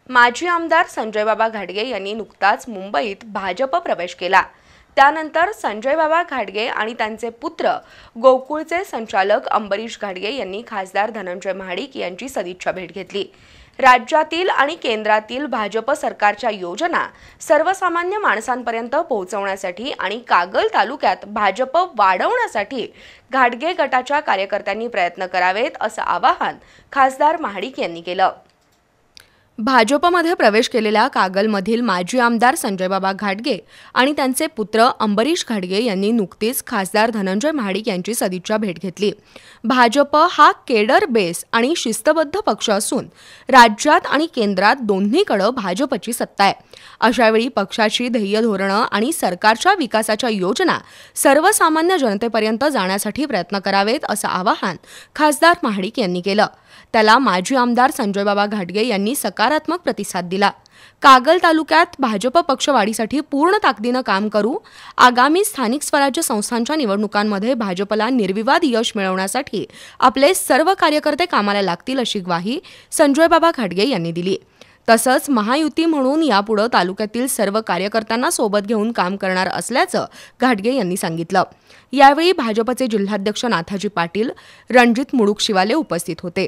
माजी आमदार संजयबाबा घाडगे यांनी नुकताच मुंबईत भाजप प्रवेश केला। त्यानंतर संजयबाबा घाडगे आणि त्यांचे पुत्र गोकुळचे संचालक अंबरीश घाडगे यांनी खासदार धनंजय महाडिक यांची सदिच्छा भेट घेतली। राज्यातील आणि केंद्रातील भाजप सरकारच्या योजना सर्वसामान्य माणसांपर्यंत पोहोचवण्यासाठी आणि कागल तालुक्यात भाजप वाढवण्यासाठी घाडगे गटाच्या कार्यकर्त्यांनी प्रयत्न करावेत असं आवाहन खासदार महाडिक यांनी केलं। भाजपमध्ये प्रवेश केलेल्या कागलमधील माजी आमदार संजयबाबा घाडगे आणि त्यांचे पुत्र अंबरीश घाडगे यांनी नुकतीच खासदार धनंजय महाडिक यांची सदिच्छा भेट घेतली। भाजप हा केडर बेस आणि शिस्तबद्ध पक्ष असून राज्यात आणि केंद्रात दोन्हीकडे भाजपची सत्ता आहे। अशावेळी पक्षाची ध्येय धोरणं आणि सरकारच्या विकासाच्या योजना सर्वसामान्य जनतेपर्यंत जाण्यासाठी प्रयत्न करावेत असं आवाहन खासदार महाडिक यांनी केलं। त्याला माजी आमदार संजयबाबा घाडगे यांनी सकारात्मक प्रतिसाद दिला। कागल तालुक्यात भाजप पक्षवाढीसाठी पूर्ण ताकदीनं काम करू। आगामी स्थानिक स्वराज्य संस्थांच्या निवडणुकांमध्ये भाजपला निर्विवाद यश मिळवण्यासाठी आपले सर्व कार्यकर्ते कामाला लागतील अशी ग्वाही संजयबाबा घाडगे यांनी दिली। तसंच महायुती म्हणून यापुढे तालुक्यातील सर्व कार्यकर्त्यांना सोबत घेऊन काम करणार असल्याचं घाडगे यांनी सांगितलं। यावेळी भाजपचे जिल्हाध्यक्ष नाथाजी पाटील, रणजित मुडुक शिवाले उपस्थित होते।